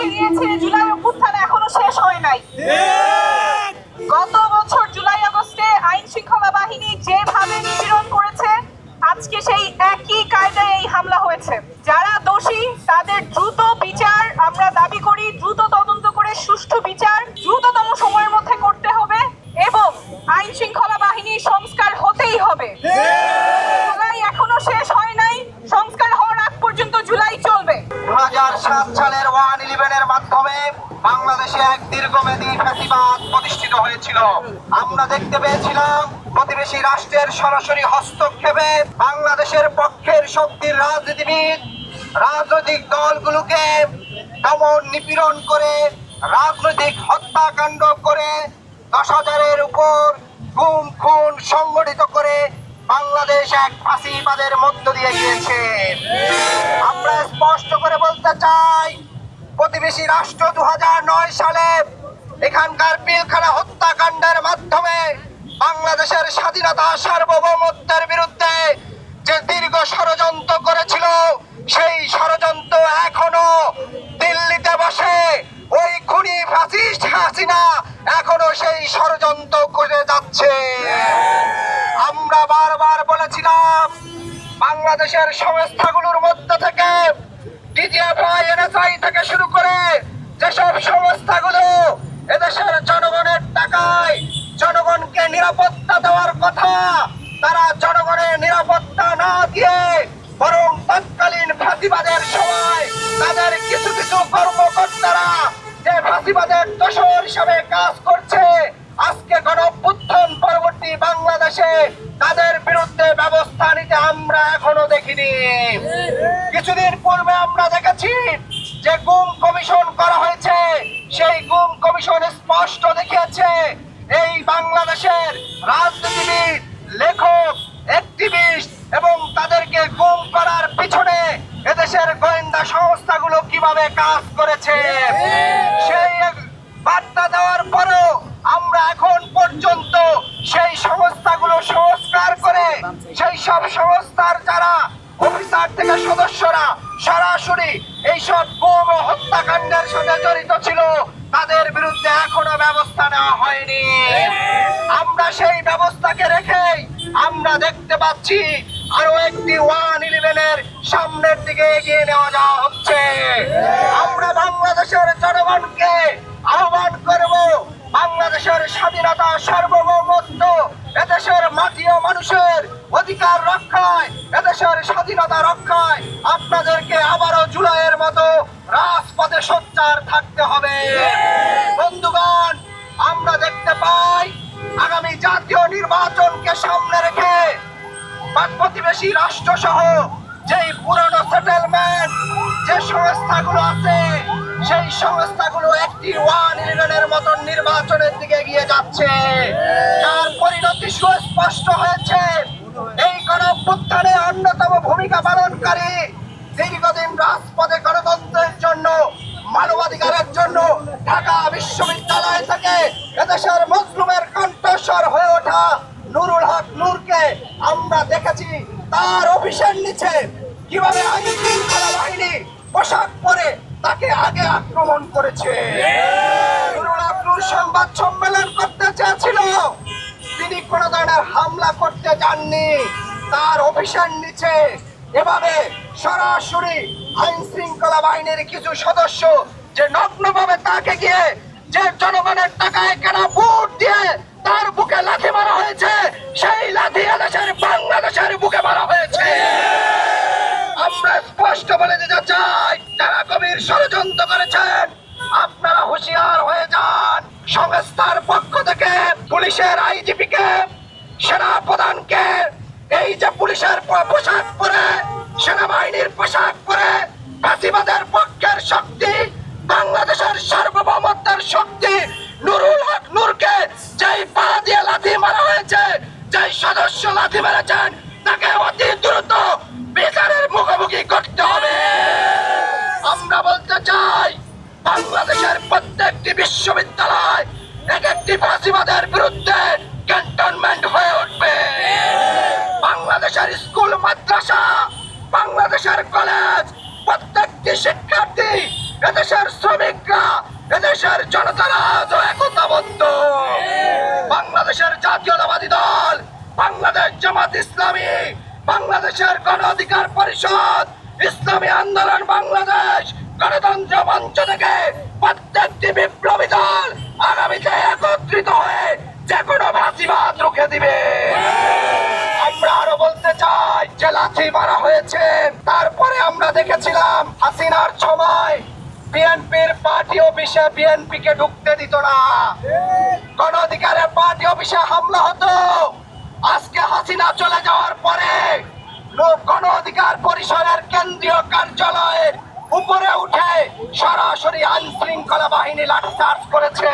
ছিনিয়েছে জুলাই অভ্যুত্থান এখনো শেষ হয় নাই। গত বছর জুলাই আগস্টে আইন শৃঙ্খলা বাহিনী যেভাবে নিপীড়ন করেছে, আজকে সেই একই কায়দায় এই হামলা হয়েছে। যারা দোষী তাদের দ্রুত বিচার আমরা দাবি করি, দ্রুত তদন্ত করে সুষ্ঠু বিচার দ্রুততম সময়ের মধ্যে করতে হবে এবং আইন শৃঙ্খলা বাহিনীর সংস্কার হতেই হবে। জুলাই এখনো শেষ হয় নাই, সংস্কার হওয়ার আগ পর্যন্ত জুলাই চলবে। 2007 সালের 1/11 মাধ্যমে বাংলাদেশে এক দীর্ঘমেয়াদী ফ্যাসিবাদ প্রতিষ্ঠিত হয়েছিল। আমরা দেখতে পেয়েছিলাম প্রতিবেশী রাষ্ট্রের সরাসরি হস্তক্ষেপে বাংলাদেশের পক্ষের শক্তির রাজনীতিবিদ রাজনৈতিক দলগুলোকে দমন নিপীড়ন করে রাজনৈতিক হত্যাকাণ্ড করে 10,000-এর উপর গুম খুন সংগঠিত করে বাংলাদেশ এক ফাঁসিবাদের মধ্য দিয়ে গিয়েছে। আমরা স্পষ্ট করে বলতে চাই, প্রতিবেশী রাষ্ট্র 2009 সালে এখানকার পিলখানা হত্যাকাণ্ডের মাধ্যমে বাংলাদেশের স্বাধীনতা সার্বভৌমত্বের বিরুদ্ধে যে দীর্ঘ ষড়যন্ত্র করেছিল, সেই ষড়যন্ত্র এখনো দিল্লিতে বসে ওই খুনি ফ্যাসিস্ট হাসিনা এখনো সেই ষড়যন্ত্র করে যাচ্ছে। আমরা বারবার বলেছিলাম, বাংলাদেশের সংস্থাগুলোর মধ্যে থেকে ডিজিএফআই, এনএসআই থেকে শুরু করে যেসব সংস্থাগুলো এদেশের জনগণের টাকায় জনগণকে নিরাপত্তা দেওয়ার কথা, তারা জনগণের নিরাপত্তা না দিয়ে বরং তৎকালীন ফাঁসিবাদের সময় তাদের কিছু কিছু কর্মকর্তারা যে ফাঁসিবাদের দোষর হিসাবে কাজ করছে, আজকে গণঅভ্যুত্থান পরবর্তী বাংলাদেশে তাদের বিরুদ্ধে ব্যবস্থা নিতে আমরা এখনো দেখিনি। কিছুদিন পূর্বে আমরা দেখেছি যে গুম কমিশন করা হয়েছে, সেই গুম কমিশন স্পষ্ট দেখিয়েছে এই বাংলাদেশের রাজনীতিবিদ, লেখক, অ্যাক্টিভিস্ট এবং তাদেরকে গুম করার পিছনে এদেশের গোয়েন্দা সংস্থাগুলো কিভাবে কাজ করেছে। সেই বার্তা দেওয়ার পরও আমরা এখন পর্যন্ত সেই সংস্থাগুলো সংস্কার করে সেই সব সংস্থার যারা অফিসার থেকে সদস্যরা সরাসরি এইসব গুম ও হত্যাকাণ্ডের সাথে জড়িত ছিল, তাদের বিরুদ্ধে এখনো ব্যবস্থা নেওয়া হয়নি। আমরা সেই ব্যবস্থাকে রেখেই আমরা দেখতে পাচ্ছি আরো একটি 1/11-এর সামনের দিকে এগিয়ে নেওয়া যাওয়া হচ্ছে। আমরা বাংলাদেশের জনগণকে আহ্বান করব, বাংলাদেশের স্বাধীনতা সার্বভৌমত্ব, এদেশের মাটি ও মানুষের অধিকার রক্ষায়, এদেশের স্বাধীনতা রক্ষায় আপনাদেরকে আবারও জুলাইয়ের মতো রাজপথে সোচ্চার থাকতে হবে। বন্ধুগণ, আমরা দেখতে পাই আগামী জাতীয় নির্বাচনকে সামনে রেখে প্রতিবেশী রাষ্ট্র সহ যেই পুরনো সেটেলমেন্ট যে সংস্থাগুলো আছে, সেই সংস্থাগুলো একটি 1/11-এর মতন নির্বাচনের দিকে এগিয়ে যাচ্ছে। তার পরিণতি সুস্পষ্ট হয়েছে। এই গণঅভ্যুত্থানে অন্যতম ভূমিকা পালনকারী, দীর্ঘদিন রাজপথে গণতন্ত্রের জন্য, মানবাধিকারের জন্য ঢাকা বিশ্ববিদ্যালয় থেকে এদেশের মজলুমের কণ্ঠস্বর হয়ে ওঠা নুরুল হক নূরকে আমরা দেখেছি তার অফিসের নিচে কিভাবে আইন শৃঙ্খলা বাহিনী পোশাক পরে তাকে আগে আক্রমণ করেছে। নুরুল হক নূর সংবাদ সম্মেলন করতে চেয়েছিল, তিনি কোন ধরনের হামলা করতে যাননি। তার অফিসের নিচে এভাবে সরাসরি আইন শৃঙ্খলা বাহিনীর কিছু সদস্য যে নগ্নভাবে তাকে গিয়ে যে জনগণের টাকায় কেনা ভোট দিয়ে তার বুকে লাথি মারা হয়েছে, সেই লাথি এদেশের বাংলাদেশের বুকে মারা হয়েছে। আমরা স্পষ্ট বলে দিতে চাই, যারা গভীর ষড়যন্ত্র করেছেন আপনারা হুঁশিয়ার হয়ে যান। সংস্থার পক্ষ থেকে পুলিশের আইজিপি কে, সেনা প্রধানকে, এই যে পুলিশের পোশাক পরে, সেনাবাহিনীর পোশাক পরে ফাঁসিবাদের পক্ষের শক্তি, বাংলাদেশের সার্বভৌমত্বের শক্তি নুরুল হক নূরকে যেই পা দিয়ে লাথি মারা হয়েছে, যেই সদস্য লাথি মেরেছেন, তাকে অতি দ্রুত বিচারের মুখোমুখি করতে হবে। আমরা বলতে চাই, বাংলাদেশের প্রত্যেকটি বিশ্ববিদ্যালয় এক একটি ফাঁসিবাদের বিরুদ্ধে ক্যান্টনমেন্ট হয়ে উঠবে। বাংলাদেশের স্কুল, মাদ্রাসা, বাংলাদেশের কলেজ, প্রত্যেকটি শিক্ষার্থী এদেশের শ্রমিকরা, এদেশের জনতারা আজও একতাবদ্ধ। বাংলাদেশের জাতীয়তাবাদী দল, বাংলাদেশ জামাত ইসলামী, বাংলাদেশের গণ অধিকার পরিষদ, ইসলামী আন্দোলন বাংলাদেশ, গণতন্ত্র মঞ্চ থেকে প্রত্যেকটি বিপ্লবী দল আগামীতে একত্রিত হয়ে যে কোনো ফাঁসিবাদ রুখে দিবে। আমরা আরো বলতে চাই যে লাঠি মারা হয়েছে, তারপরে আমরা দেখেছিলাম হাসিনার সময় বিএনপির পার্টি অফিসে বিএনপি কে ঢুকতে দিত না, গণ অধিকারের পার্টি অফিসে হামলা হতো। আজকে হাসিনা চলে যাওয়ার পরে লোক গণ অধিকার পরিষদের কেন্দ্রীয় কার্যালয়ের উপরে উঠে সরাসরি আইন শৃঙ্খলা বাহিনী লাঠিচার্জ করেছে।